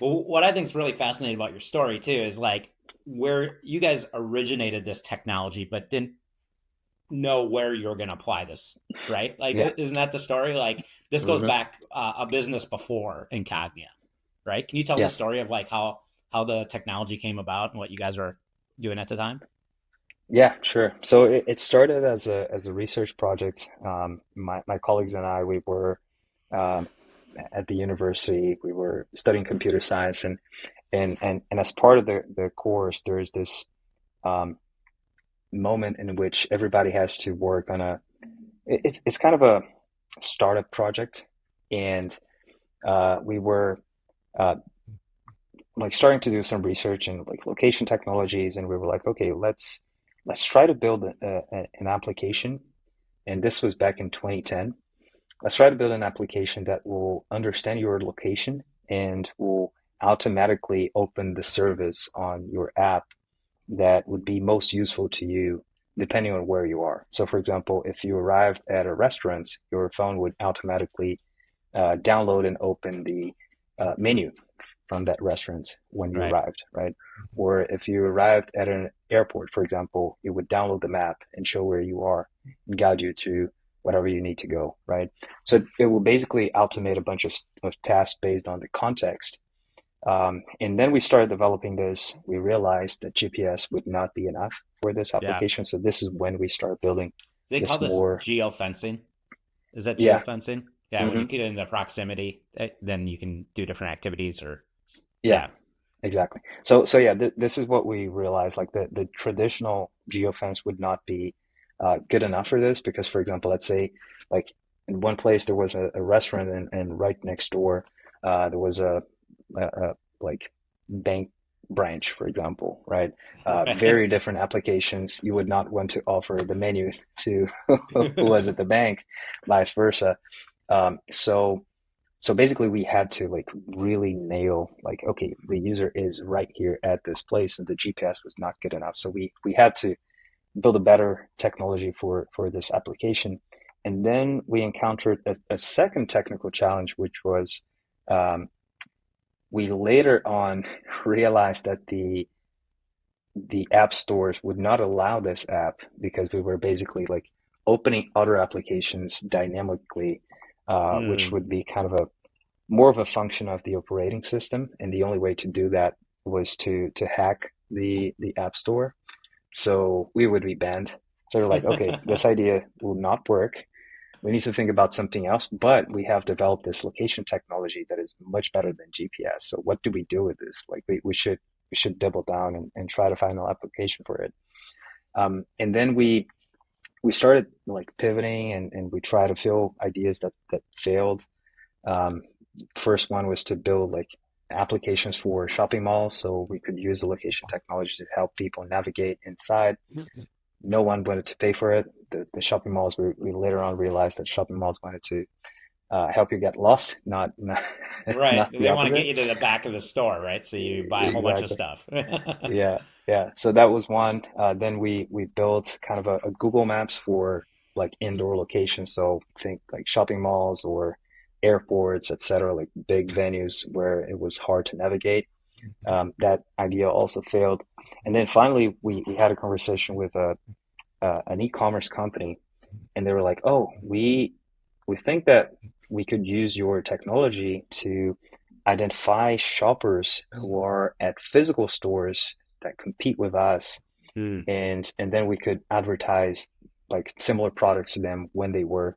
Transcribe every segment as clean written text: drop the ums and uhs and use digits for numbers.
Well, what I think is really fascinating about your story too is like where you guys originated this technology, but didn't know where you're going to apply this, right? Like, Yeah. isn't that the story? Like, this goes Hmm. back a business before Incognia, right? Can you tell the Yeah. story of like how the technology came about and what you guys were doing at the time? Yeah, sure. So it started as a research project. My colleagues and I, we were um, at the university. We were studying computer science, and as part of the course, there's this um, moment in which everybody has to work on it's kind of a startup project, and we were uh, like starting to do some research in like location technologies, and we were like, okay, let's try to build an application. And this was back in 2010. Let's try to build an application that will understand your location and will automatically open the service on your app that would be most useful to you depending on where you are. So, for example, if you arrived at a restaurant, your phone would automatically download and open the menu from that restaurant when you Right. arrived, right? Or if you arrived at an airport, for example, it would download the map and show where you are and guide you to whatever you need to go, right? So it will basically automate a bunch of tasks based on the context. And then we started developing this. We realized that GPS would not be enough for this Yeah. application. So this is when we start building They call this this more, geofencing. Is that yeah, geofencing? Yeah. When you hmm get into proximity, then you can do different activities or, yeah, yeah. exactly. So yeah, this is what we realized. Like the traditional geofence would not be good enough for this because, for example, let's say like in one place there was a restaurant and right next door there was a like bank branch, for example, right? Right. Very different applications. You would not want to offer the menu to who was at the bank, vice versa. So so basically we had to like really nail like, okay, the user is right here at this place and the GPS was not good enough. So we had to build a better technology for this application. And then we encountered a second technical challenge, which was um, we later on realized that the app stores would not allow this app because we were basically like opening other applications dynamically, which Mm. would be kind of a more of a function of the operating system, and the only way to do that was to hack the app store. So we would be banned. So we're like, okay, this idea will not work. We need to think about something else, but we have developed this location technology that is much better than GPS. So what do we do with this? Like we should double down and try to find an application for it. And then we started like pivoting and we tried to fill ideas that failed. um, First one was to build like applications for shopping malls so we could use the location technology to help people navigate inside. No one wanted to pay for it. The shopping malls, we later on realized that shopping malls wanted to help you get lost, Right. not the They want to get opposite. you to the back of the store, right? So you buy a whole bunch of Exactly. stuff. Yeah, yeah. So that was one. Then we built kind of a Google Maps for like indoor locations. So think like shopping malls or airports, etc., like big venues where it was hard to navigate. That idea also failed. And then finally, we had a conversation with an e-commerce company, and they were like, "Oh, we think that we could use your technology to identify shoppers who are at physical stores that compete with us, Hmm. and then we could advertise like similar products to them when they were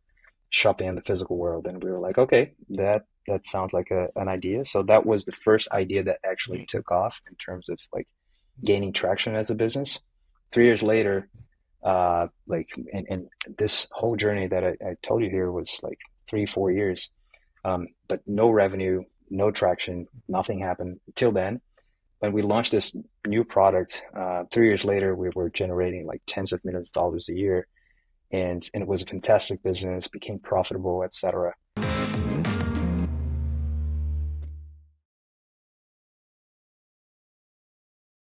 shopping in the physical world." And we were like, "Okay, that sounds like an idea." So that was the first idea that actually took off in terms of like gaining traction as a business. 3 years later, like and this whole journey that I told you here was like 3 4 years, but no revenue, no traction, nothing happened until then. When we launched this new product, 3 years later, we were generating like tens of millions of dollars a year, and it was a fantastic business, became profitable, etc.